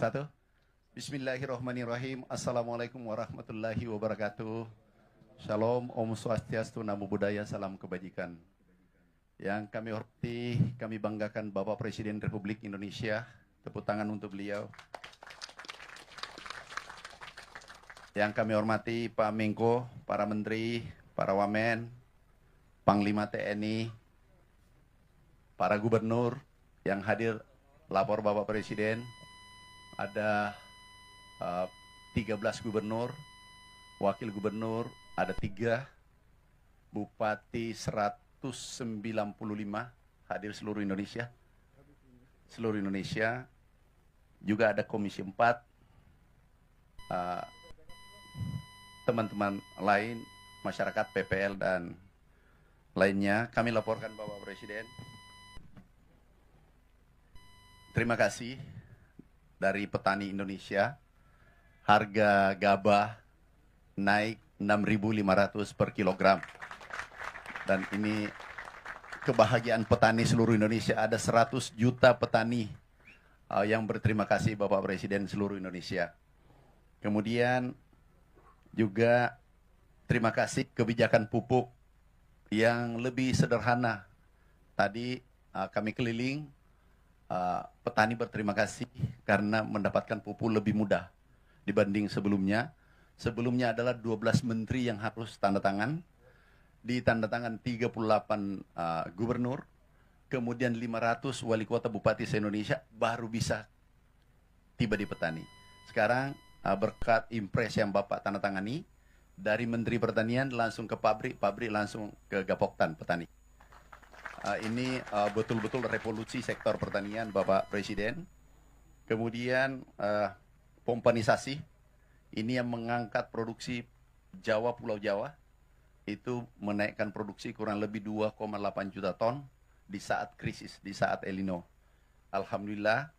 Satu. Bismillahirrahmanirrahim. Assalamualaikum warahmatullahi wabarakatuh. Shalom, Om Swastiastu, Namo Buddhaya, salam kebajikan. Yang kami hormati, kami banggakan Bapak Presiden Republik Indonesia. Tepuk tangan untuk beliau. Yang kami hormati Pak Menko, para Menteri, para Wamen, Panglima TNI, para Gubernur yang hadir lapor Bapak Presiden. Ada 13 gubernur, wakil gubernur, ada 3, bupati 195 hadir seluruh Indonesia. Seluruh Indonesia, juga ada Komisi 4, teman-teman lain, masyarakat, PPL, dan lainnya. Kami laporkan Bapak Presiden. Terima kasih dari petani Indonesia. Harga gabah naik 6.500 per kilogram. Dan ini kebahagiaan petani seluruh Indonesia. Ada 100 juta petani yang berterima kasih Bapak Presiden seluruh Indonesia. Kemudian juga terima kasih kebijakan pupuk yang lebih sederhana. Tadi kami keliling, petani berterima kasih karena mendapatkan pupuk lebih mudah dibanding sebelumnya. Sebelumnya adalah 12 menteri yang harus tanda tangan, ditandatangan 38 gubernur, kemudian 500 wali kota bupati se-Indonesia baru bisa tiba di petani. Sekarang berkat impres yang Bapak tanda tangani, dari Menteri Pertanian langsung ke pabrik, pabrik langsung ke Gapoktan petani. Ini betul-betul revolusi sektor pertanian Bapak Presiden. Kemudian pompanisasi, ini yang mengangkat produksi Jawa, Pulau Jawa, itu menaikkan produksi kurang lebih 2,8 juta ton di saat krisis, di saat El Nino. Alhamdulillah,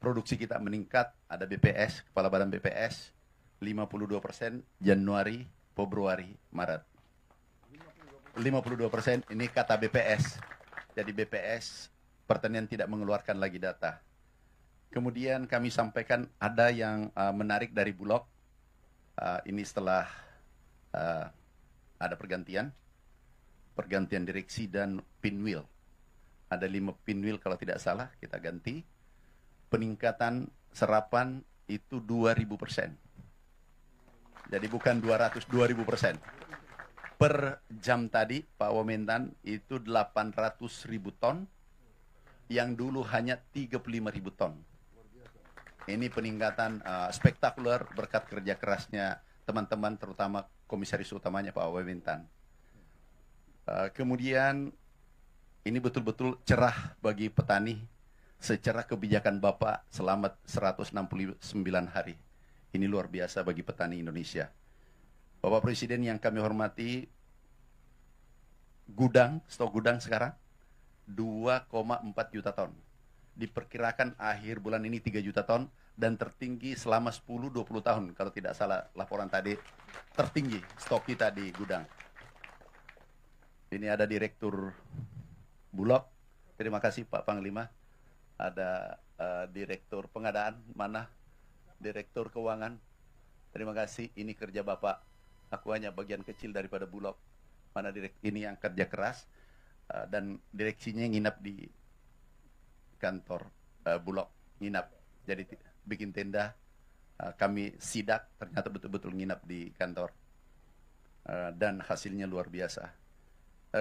produksi kita meningkat, ada BPS, Kepala Badan BPS, 52% Januari, Februari, Maret. 52% ini kata BPS. Jadi BPS pertanian tidak mengeluarkan lagi data. Kemudian kami sampaikan ada yang menarik dari Bulog. Ini setelah ada pergantian direksi dan pinwheel. Ada 5 pinwheel kalau tidak salah kita ganti. Peningkatan serapan itu 2000%. Jadi bukan 200, 2000%. Per jam tadi Pak Wamentan itu 800.000 ton, yang dulu hanya 35.000 ton. Ini peningkatan spektakuler berkat kerja kerasnya teman-teman, terutama komisaris utamanya Pak Wamentan. Kemudian ini betul-betul cerah bagi petani secara kebijakan Bapak selama 169 hari. Ini luar biasa bagi petani Indonesia. Bapak Presiden yang kami hormati, stok gudang sekarang 2,4 juta ton. Diperkirakan akhir bulan ini 3 juta ton, dan tertinggi selama 10-20 tahun. Kalau tidak salah laporan tadi, tertinggi stok kita di gudang. Ini ada Direktur Bulog. Terima kasih Pak Panglima. Ada Direktur Pengadaan, mana? Direktur Keuangan. Terima kasih, ini kerja Bapak. Aku hanya bagian kecil daripada Bulog. Mana ini yang kerja keras, dan direksinya nginap di kantor Bulog, nginap. Jadi bikin tenda, kami sidak, ternyata betul-betul nginap di kantor. Dan hasilnya luar biasa.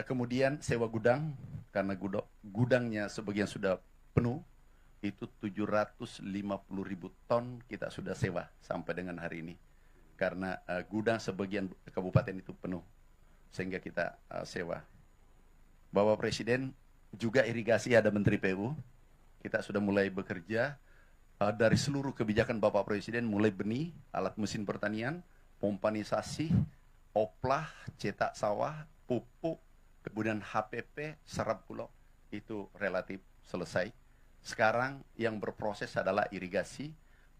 Kemudian sewa gudang, karena gudangnya sebagian sudah penuh, itu 750.000 ton kita sudah sewa sampai dengan hari ini. Karena gudang sebagian kabupaten itu penuh, sehingga kita sewa. Bapak Presiden, juga irigasi ada Menteri PU. Kita sudah mulai bekerja dari seluruh kebijakan Bapak Presiden, mulai benih, alat mesin pertanian, pompanisasi, oplah, cetak sawah, pupuk, kemudian HPP, serap bulog, itu relatif selesai. Sekarang yang berproses adalah irigasi.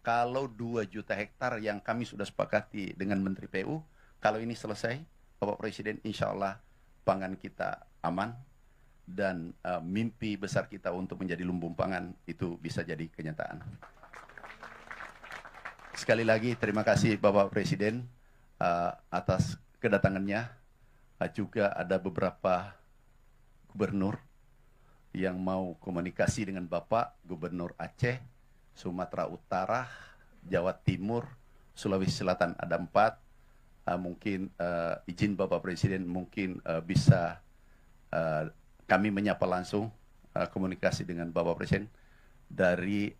Kalau 2 juta hektar yang kami sudah sepakati dengan Menteri PU, kalau ini selesai, Bapak Presiden, insya Allah pangan kita aman, dan mimpi besar kita untuk menjadi lumbung pangan itu bisa jadi kenyataan. Sekali lagi terima kasih Bapak Presiden atas kedatangannya. Juga ada beberapa gubernur yang mau komunikasi dengan Bapak, Gubernur Aceh, Sumatera Utara, Jawa Timur, Sulawesi Selatan ada 4. Mungkin izin Bapak Presiden mungkin bisa kami menyapa langsung komunikasi dengan Bapak Presiden dari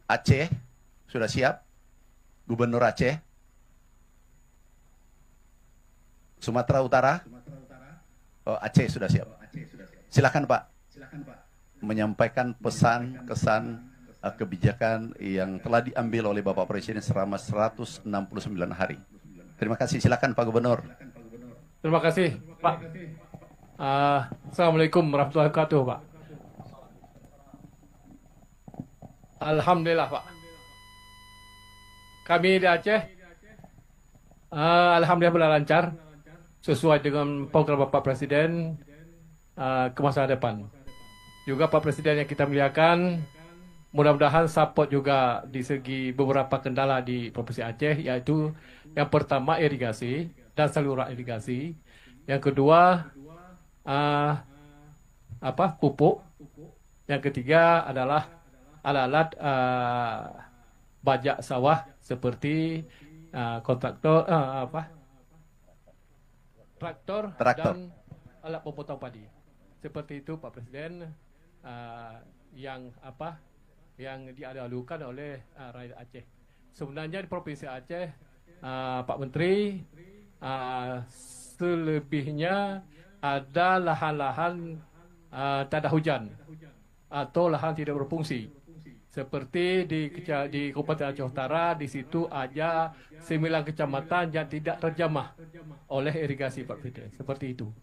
Aceh. Sudah siap? Gubernur Aceh? Sumatera Utara? Oh, Aceh sudah siap. Silakan Pak. Menyampaikan pesan, kesan, kebijakan yang telah diambil oleh Bapak Presiden selama 169 hari. Terima kasih. Silakan Pak Gubernur. Terima kasih Pak. Assalamualaikum warahmatullahi wabarakatuh Pak. Alhamdulillah Pak. Kami di Aceh, alhamdulillah berjalan lancar sesuai dengan program Bapak Presiden ke masa depan. Juga Pak Presiden yang kita muliakan, mudah-mudahan support juga di segi beberapa kendala di Provinsi Aceh, yaitu yang pertama irigasi dan saluran irigasi, yang kedua pupuk, yang ketiga adalah alat-alat bajak sawah seperti kontraktor traktor dan alat pemotong padi. Seperti itu Pak Presiden, yang diadalukan oleh rakyat Aceh. Sebenarnya di Provinsi Aceh, Pak Menteri, selebihnya ada lahan-lahan tak ada hujan atau lahan tidak berfungsi. Seperti di Kabupaten Aceh Utara, di situ ada 9 kecamatan yang tidak terjamah oleh irigasi Pak Presiden. Seperti itu.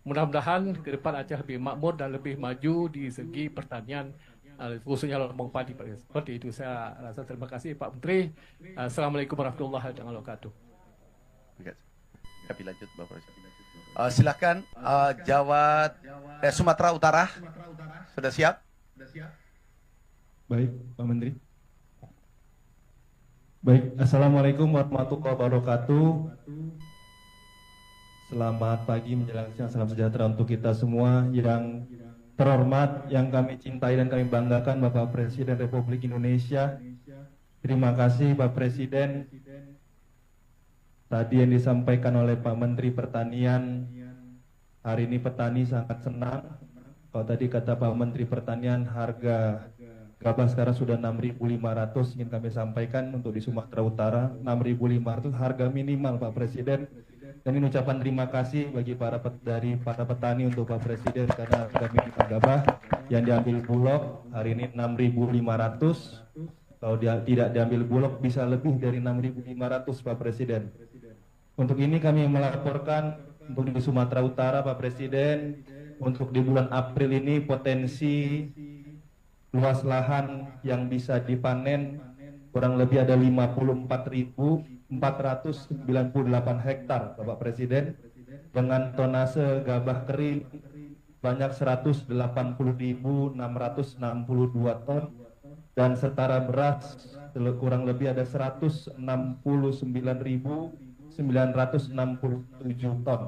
Mudah-mudahan ke depan Aceh lebih makmur dan lebih maju di segi pertanian, khususnya lombong padi. Seperti itu. Saya rasa terima kasih Pak Menteri. Assalamualaikum warahmatullahi wabarakatuh. Kami lanjut Bapak Presiden. Silakan Sumatera Utara. Sudah siap? Baik, Pak Menteri. Baik, Assalamualaikum warahmatullahi wabarakatuh. Selamat pagi menjelang siang, salam sejahtera untuk kita semua. Yang terhormat, yang kami cintai dan kami banggakan, Bapak Presiden Republik Indonesia. Terima kasih Pak Presiden. Tadi yang disampaikan oleh Pak Menteri Pertanian, hari ini petani sangat senang. Kalau tadi kata Pak Menteri Pertanian, harga gabah sekarang sudah 6.500, ingin kami sampaikan untuk di Sumatera Utara 6.500 harga minimal Pak Presiden. Dan ini ucapan terima kasih bagi para petani untuk Pak Presiden karena harga minimal gabah yang diambil Bulog hari ini 6.500. Kalau tidak diambil Bulog bisa lebih dari 6.500 Pak Presiden. Untuk ini kami melaporkan untuk di Sumatera Utara Pak Presiden, untuk di bulan April ini potensi luas lahan yang bisa dipanen kurang lebih ada 54.498 hektar Bapak Presiden, dengan tonase gabah kering banyak 180.662 ton, dan setara beras kurang lebih ada 169.967 ton.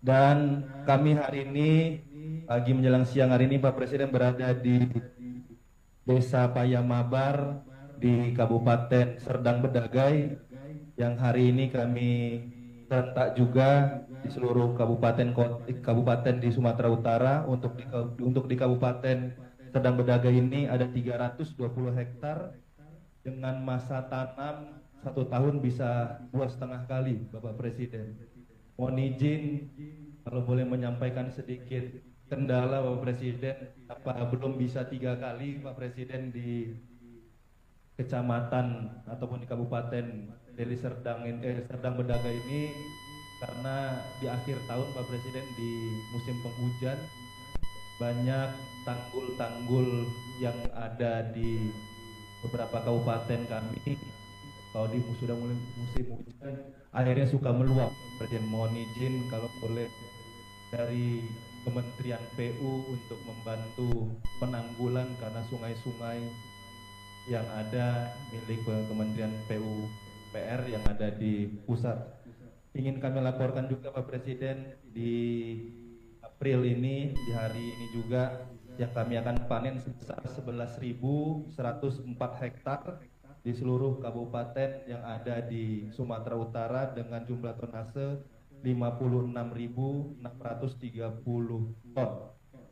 Dan kami hari ini pagi menjelang siang hari ini Pak Presiden berada di Desa Payamabar di Kabupaten Serdang Bedagai, yang hari ini kami serentak juga di seluruh kabupaten di Sumatera Utara. Untuk di Kabupaten Serdang Bedagai ini ada 320 hektar dengan masa tanam 1 tahun bisa 2,5 kali Bapak Presiden. Mohon izin kalau boleh menyampaikan sedikit kendala Bapak Presiden, apa belum bisa 3 kali Pak Presiden di kecamatan ataupun di Kabupaten Deli Serdang Bedagai ini, karena di akhir tahun Pak Presiden di musim penghujan banyak tanggul-tanggul yang ada di beberapa kabupaten kami, kalau sudah mulai musim hujan akhirnya suka meluap. Presiden mohon izin kalau boleh dari Kementerian PU untuk membantu penanggulan karena sungai-sungai yang ada milik Kementerian PUPR yang ada di pusat. Ingin kami laporkan juga Pak Presiden, di April ini, di hari ini juga, yang kami akan panen sebesar 11.104 hektar di seluruh kabupaten yang ada di Sumatera Utara dengan jumlah tonase 56.630 ton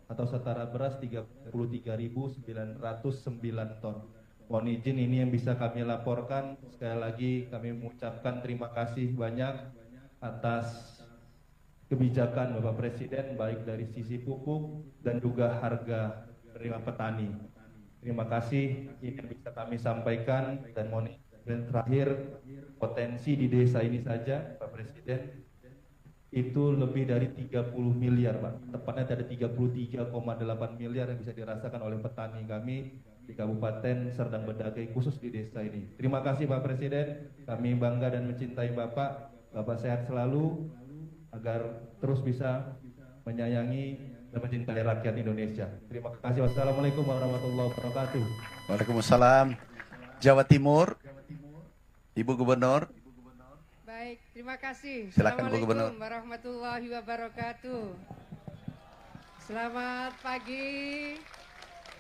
atau setara beras 33.909 ton. Mohon izin ini yang bisa kami laporkan. Sekali lagi kami mengucapkan terima kasih banyak atas kebijakan Bapak Presiden baik dari sisi pupuk dan juga harga penerima petani. Terima kasih, ini yang bisa kami sampaikan. Dan mohon izin terakhir, potensi di desa ini saja Pak Presiden itu lebih dari 30 miliar Pak. Tepatnya ada 33,8 miliar yang bisa dirasakan oleh petani kami di Kabupaten Serdang Bedagai, khusus di desa ini. Terima kasih Pak Presiden, kami bangga dan mencintai Bapak. Bapak sehat selalu agar terus bisa menyayangi dan mencintai rakyat Indonesia. Terima kasih. Wassalamualaikum warahmatullahi wabarakatuh. Waalaikumsalam. Jawa Timur, Ibu Gubernur. Baik, terima kasih. Silakan Bu Gubernur. Assalamualaikum warahmatullahi wabarakatuh. Selamat pagi.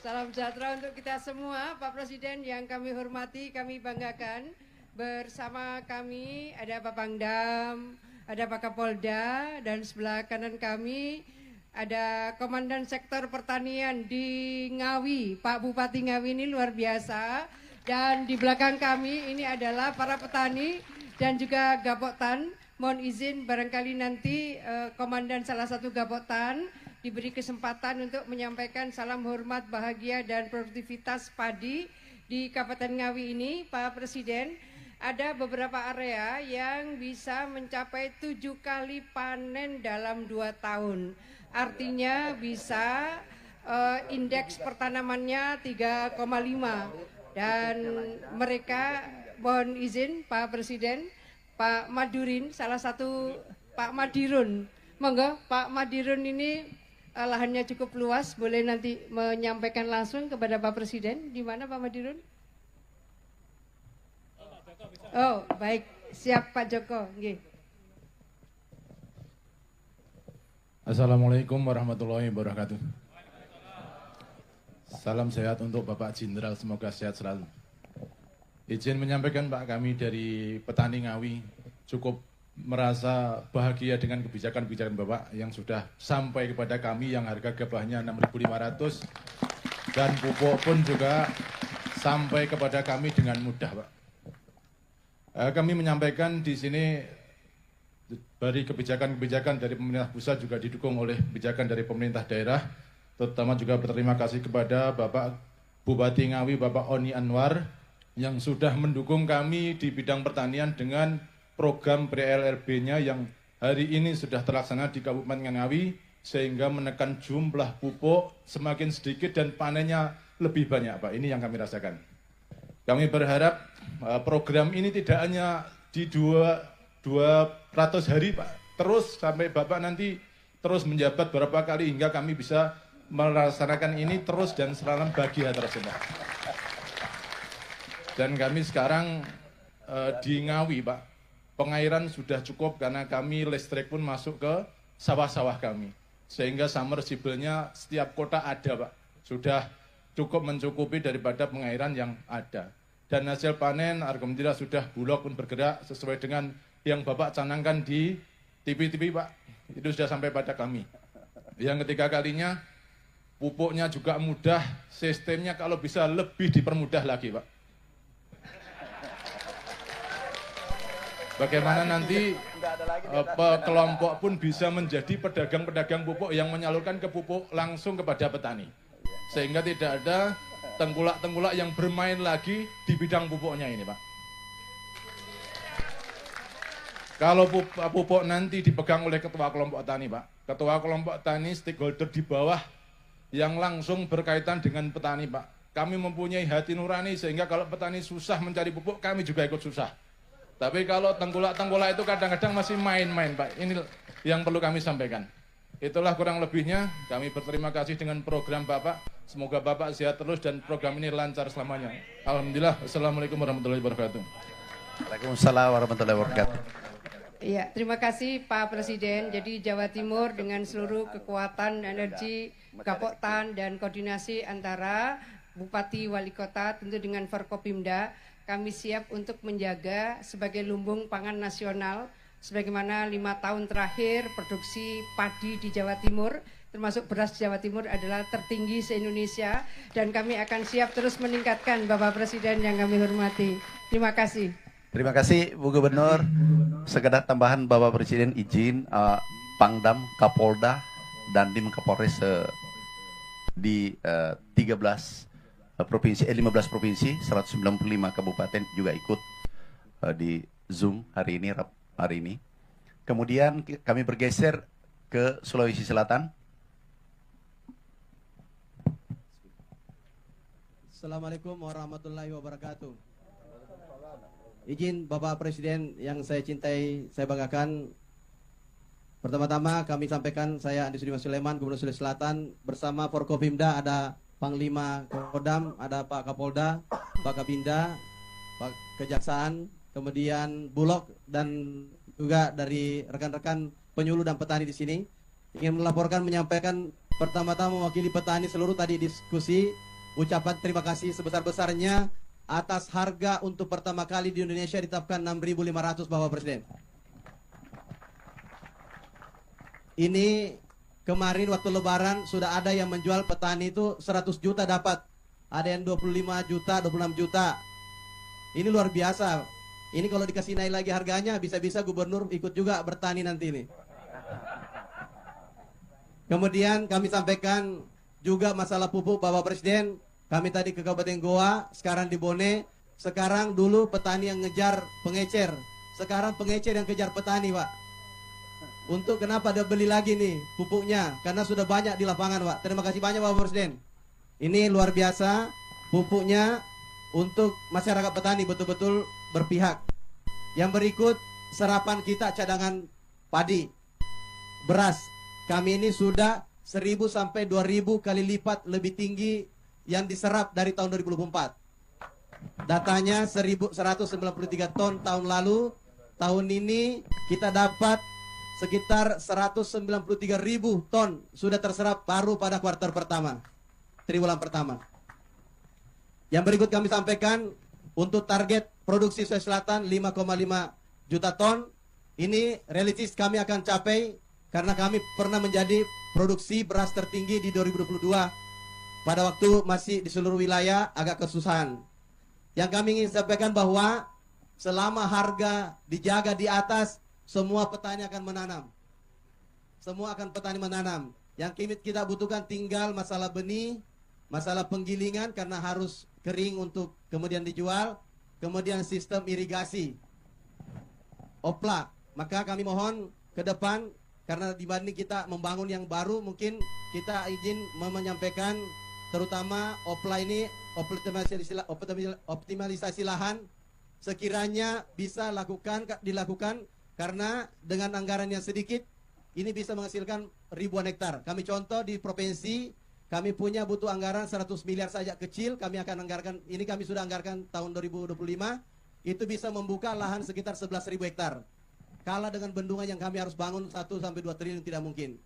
Salam sejahtera untuk kita semua. Pak Presiden yang kami hormati, kami banggakan. Bersama kami ada Pak Pangdam, ada Pak Kapolda, dan sebelah kanan kami ada Komandan Sektor Pertanian di Ngawi, Pak Bupati Ngawi ini luar biasa. Dan di belakang kami ini adalah para petani dan juga Gapoktan. Mohon izin barangkali nanti Komandan salah satu Gapoktan diberi kesempatan untuk menyampaikan salam hormat, bahagia, dan produktivitas padi di Kabupaten Ngawi ini. Pak Presiden, ada beberapa area yang bisa mencapai 7 kali panen dalam 2 tahun. Artinya bisa indeks pertanamannya 3,5. Dan mereka, mohon izin Pak Presiden, Pak Madurin, salah satu Pak Madirun. Monggo Pak Madirun ini lahannya cukup luas, boleh nanti menyampaikan langsung kepada Pak Presiden. Di mana Pak Madirun? Oh, baik. Siap Pak Joko. Nggih. Assalamualaikum warahmatullahi wabarakatuh. Salam sehat untuk Bapak Jenderal, semoga sehat selalu. Izin menyampaikan Pak, kami dari petani Ngawi cukup merasa bahagia dengan kebijakan-kebijakan Bapak yang sudah sampai kepada kami, yang harga gabahnya 6.500 dan pupuk pun juga sampai kepada kami dengan mudah Pak. Kami menyampaikan di sini dari kebijakan-kebijakan dari pemerintah pusat juga didukung oleh kebijakan dari pemerintah daerah, terutama juga berterima kasih kepada Bapak Bupati Ngawi, Bapak Oni Anwar, yang sudah mendukung kami di bidang pertanian dengan program PLRB-nya yang hari ini sudah terlaksana di Kabupaten Ngawi, sehingga menekan jumlah pupuk semakin sedikit dan panennya lebih banyak Pak. Ini yang kami rasakan. Kami berharap program ini tidak hanya di 200 hari Pak, terus sampai Bapak nanti terus menjabat berapa kali hingga kami bisa melaksanakan ini terus dan selalu bahagia terus semua. Dan kami sekarang di Ngawi Pak, pengairan sudah cukup karena kami listrik pun masuk ke sawah-sawah kami. Sehingga submersible-nya setiap kota ada Pak, sudah cukup mencukupi daripada pengairan yang ada. Dan hasil panen, alhamdulillah sudah Bulog pun bergerak sesuai dengan yang Bapak canangkan di TV-TV Pak. Itu sudah sampai pada kami. Yang ketiga kalinya, pupuknya juga mudah, sistemnya kalau bisa lebih dipermudah lagi Pak. Bagaimana nanti kelompok pun bisa menjadi pedagang-pedagang pupuk yang menyalurkan ke pupuk langsung kepada petani. Sehingga tidak ada tengkulak-tengkulak yang bermain lagi di bidang pupuknya ini Pak. Kalau pupuk nanti dipegang oleh ketua kelompok tani Pak, ketua kelompok tani stakeholder di bawah yang langsung berkaitan dengan petani Pak. Kami mempunyai hati nurani sehingga kalau petani susah mencari pupuk, kami juga ikut susah. Tapi kalau tengkulak-tengkulak itu kadang-kadang masih main-main Pak. Ini yang perlu kami sampaikan. Itulah kurang lebihnya. Kami berterima kasih dengan program Bapak. Semoga Bapak sehat terus dan program ini lancar selamanya. Alhamdulillah. Assalamualaikum warahmatullahi wabarakatuh. Waalaikumsalam warahmatullahi wabarakatuh. Iya, terima kasih Pak Presiden. Jadi Jawa Timur dengan seluruh kekuatan, energi, Gapoktan dan koordinasi antara Bupati, Wali Kota, tentu dengan Forkopimda, kami siap untuk menjaga sebagai lumbung pangan nasional, sebagaimana 5 tahun terakhir produksi padi di Jawa Timur, termasuk beras Jawa Timur adalah tertinggi se-Indonesia, dan kami akan siap terus meningkatkan Bapak Presiden yang kami hormati. Terima kasih. Terima kasih Bu Gubernur. Sekedar tambahan Bapak Presiden izin Pangdam, Kapolda, dan Dim Kapolres di 15 provinsi, 195 kabupaten juga ikut di Zoom hari ini. Kemudian kami bergeser ke Sulawesi Selatan. Assalamualaikum warahmatullahi wabarakatuh. Izin Bapak Presiden yang saya cintai, saya banggakan. Pertama-tama kami sampaikan, saya Andi Sudirman Sulaiman, Gubernur Sulawesi Selatan, bersama Forkopimda ada Panglima Kodam, ada Pak Kapolda, Pak Kabinda, Pak Kejaksaan, kemudian Bulog, dan juga dari rekan-rekan penyuluh dan petani di sini. Ingin melaporkan, menyampaikan pertama-tama mewakili petani seluruh tadi diskusi, ucapan terima kasih sebesar-besarnya atas harga untuk pertama kali di Indonesia ditetapkan 6.500 Bapak Presiden. Ini kemarin waktu Lebaran sudah ada yang menjual petani itu 100 juta dapat. Ada yang 25 juta, 26 juta. Ini luar biasa. Ini kalau dikasih naik lagi harganya, bisa-bisa gubernur ikut juga bertani nanti ini. Kemudian kami sampaikan juga masalah pupuk Bapak Presiden. Kami tadi ke Kabupaten Goa, sekarang di Bone. Sekarang dulu petani yang ngejar pengecer, sekarang pengecer yang kejar petani, Pak. Untuk kenapa dia beli lagi nih pupuknya? Karena sudah banyak di lapangan, Pak. Terima kasih banyak Bapak Presiden. Ini luar biasa, pupuknya untuk masyarakat petani betul-betul berpihak. Yang berikut, serapan kita cadangan padi, beras. Kami ini sudah 1.000 sampai 2.000 kali lipat lebih tinggi yang diserap dari tahun 2024. Datanya 1.193 ton tahun lalu. Tahun ini kita dapat sekitar 193.000 ton sudah terserap baru pada kuartal pertama, triwulan pertama. Yang berikut kami sampaikan untuk target produksi Sulawesi Selatan 5,5 juta ton. Ini realistis kami akan capai karena kami pernah menjadi produksi beras tertinggi di 2022. Pada waktu masih di seluruh wilayah agak kesusahan. Yang kami ingin sampaikan bahwa selama harga dijaga di atas, semua petani akan menanam. Semua akan petani menanam. Yang kita butuhkan tinggal masalah benih, masalah penggilingan karena harus kering untuk kemudian dijual, kemudian sistem irigasi, opla. Maka kami mohon ke depan, karena dibanding kita membangun yang baru, mungkin kita izin menyampaikan terutama opla ini, optimalisasi lahan sekiranya bisa dilakukan karena dengan anggaran yang sedikit ini bisa menghasilkan ribuan hektar. Kami contoh di provinsi kami punya butuh anggaran 100 miliar saja kecil, kami akan anggarkan, ini kami sudah anggarkan tahun 2025, itu bisa membuka lahan sekitar 11.000 hektar. Kalah dengan bendungan yang kami harus bangun 1 sampai 2 triliun tidak mungkin.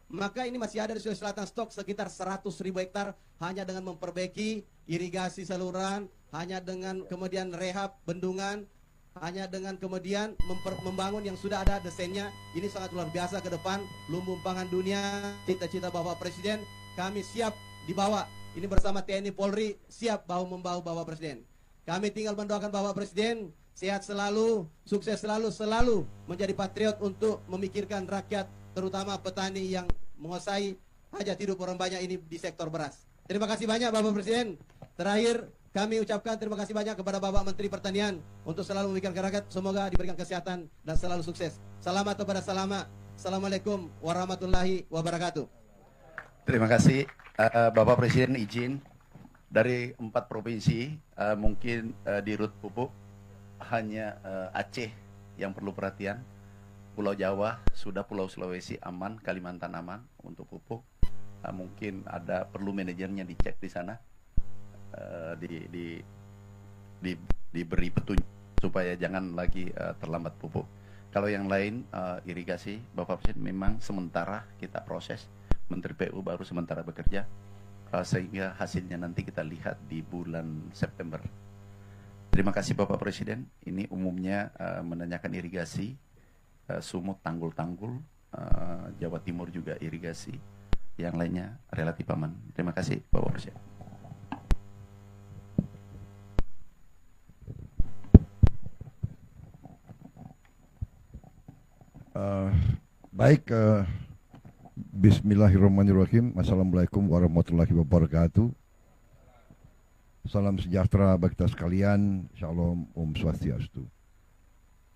Maka ini masih ada di Sulawesi Selatan stok sekitar 100.000 hektar hanya dengan memperbaiki irigasi saluran, hanya dengan kemudian rehab bendungan, hanya dengan kemudian membangun yang sudah ada desainnya. Ini sangat luar biasa ke depan, lumbung pangan dunia, cita-cita Bapak Presiden, kami siap dibawa. Ini bersama TNI Polri siap membawa Bapak Presiden. Kami tinggal mendoakan Bapak Presiden sehat selalu, sukses selalu menjadi patriot untuk memikirkan rakyat, terutama petani yang menguasai hajat hidup orang banyak ini di sektor beras. Terima kasih banyak Bapak Presiden. Terakhir kami ucapkan terima kasih banyak kepada Bapak Menteri Pertanian untuk selalu memikirkan rakyat. Semoga diberikan kesehatan dan selalu sukses. Selamat kepada selamat. Assalamualaikum warahmatullahi wabarakatuh. Terima kasih Bapak Presiden, izin dari 4 provinsi mungkin di rut pupuk hanya Aceh yang perlu perhatian. Pulau Jawa sudah, Pulau Sulawesi aman, Kalimantan aman untuk pupuk. Mungkin ada perlu manajernya dicek di sana, diberi petunjuk supaya jangan lagi terlambat pupuk. Kalau yang lain irigasi, Bapak Presiden, memang sementara kita proses, Menteri PU baru sementara bekerja, sehingga hasilnya nanti kita lihat di bulan September. Terima kasih Bapak Presiden. Ini umumnya menanyakan irigasi, sumut, tanggul-tanggul, Jawa Timur juga irigasi, yang lainnya relatif aman. Terima kasih Bapak Presiden. Baik, bismillahirrahmanirrahim. Assalamualaikum warahmatullahi wabarakatuh. Salam sejahtera bagi kita sekalian. Shalom, Om Swastiastu.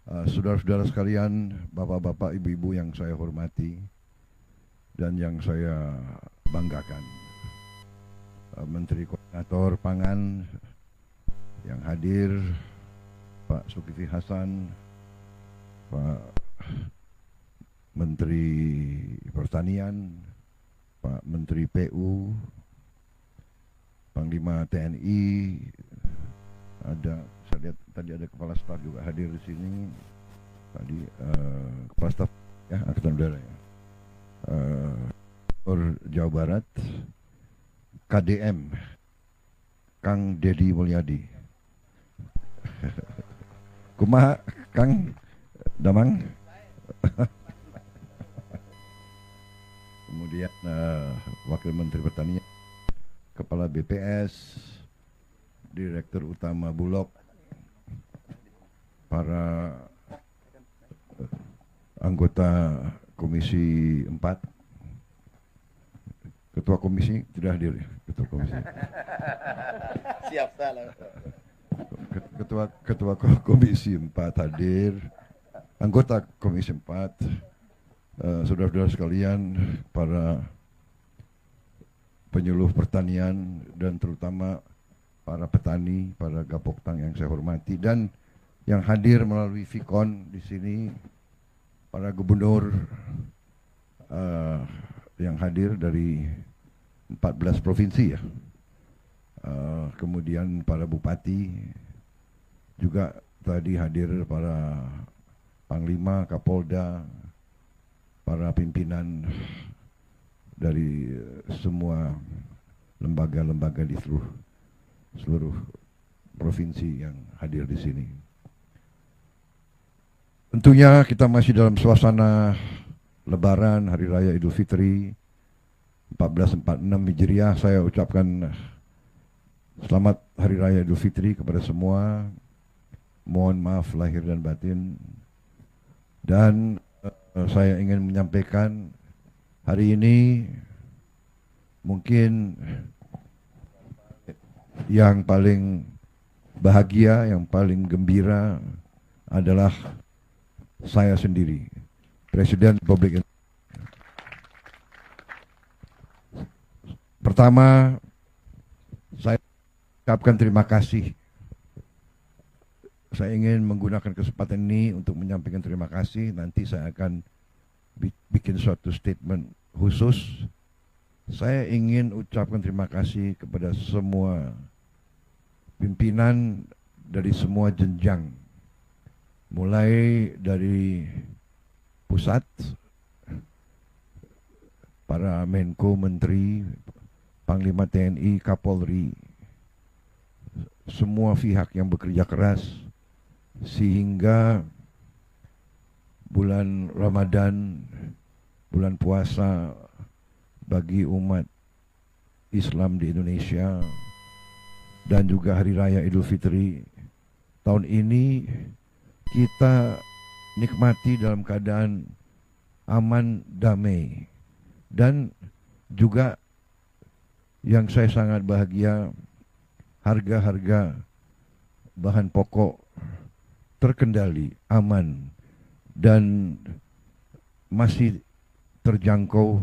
Saudara-saudara sekalian, bapak-bapak, ibu-ibu yang saya hormati dan yang saya banggakan, Menteri Koordinator Pangan yang hadir, Pak Zulkifli Hasan, Pak Menteri Pertanian, Pak Menteri PU, Panglima TNI, saya lihat tadi ada Kepala Staf juga hadir di sini, tadi Kepala Staf ya Angkatan Udara ya, Jawa Barat, KDM, Kang Dedi Mulyadi, kumaha Kang Damang. Kemudian Wakil Menteri Pertanian, Kepala BPS, Direktur Utama Bulog, para anggota Komisi 4, Ketua Komisi tidak hadir, Ketua Komisi. Siap salah. Ketua Komisi 4 hadir, anggota Komisi 4, saudara-saudara sekalian, para penyuluh pertanian dan terutama para petani, para Gapoktang yang saya hormati, dan yang hadir melalui Vicon di sini, para gubernur yang hadir dari 14 provinsi ya, kemudian para bupati juga tadi hadir, para Panglima, Kapolda, para pimpinan dari semua lembaga-lembaga di seluruh provinsi yang hadir di sini. Tentunya kita masih dalam suasana Lebaran, Hari Raya Idul Fitri 1446 Hijriah. Saya ucapkan selamat Hari Raya Idul Fitri kepada semua. Mohon maaf lahir dan batin. Dan saya ingin menyampaikan hari ini mungkin yang paling bahagia, yang paling gembira adalah saya sendiri, Presiden Republik Indonesia. Pertama, saya ucapkan terima kasih. Saya ingin menggunakan kesempatan ini untuk menyampaikan terima kasih. Nanti saya akan bikin suatu statement khusus. Saya ingin ucapkan terima kasih kepada semua pimpinan dari semua jenjang, mulai dari pusat, para Menko, Menteri, Panglima TNI, Kapolri, semua pihak yang bekerja keras sehingga bulan Ramadan, bulan puasa bagi umat Islam di Indonesia, dan juga Hari Raya Idul Fitri tahun ini kita nikmati dalam keadaan aman, damai. Dan juga yang saya sangat bahagia, harga-harga bahan pokok terkendali, aman, dan masih terjangkau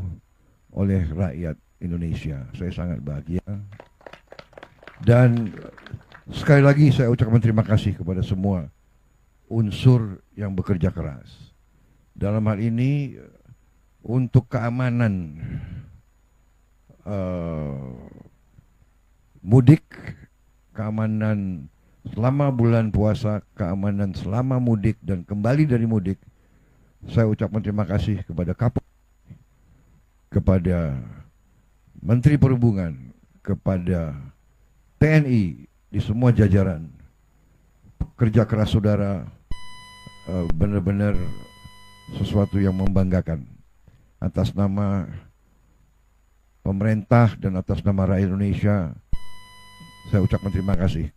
oleh rakyat Indonesia. Saya sangat bahagia. Dan sekali lagi saya ucapkan terima kasih kepada semua unsur yang bekerja keras. dalam hal ini untuk keamanan mudik, keamanan selama bulan puasa, keamanan selama mudik dan kembali dari mudik, saya ucapkan terima kasih kepada Kapolri, kepada Menteri Perhubungan, kepada TNI di semua jajaran. Kerja keras saudara benar-benar sesuatu yang membanggakan. Atas nama pemerintah dan atas nama rakyat Indonesia, saya ucapkan terima kasih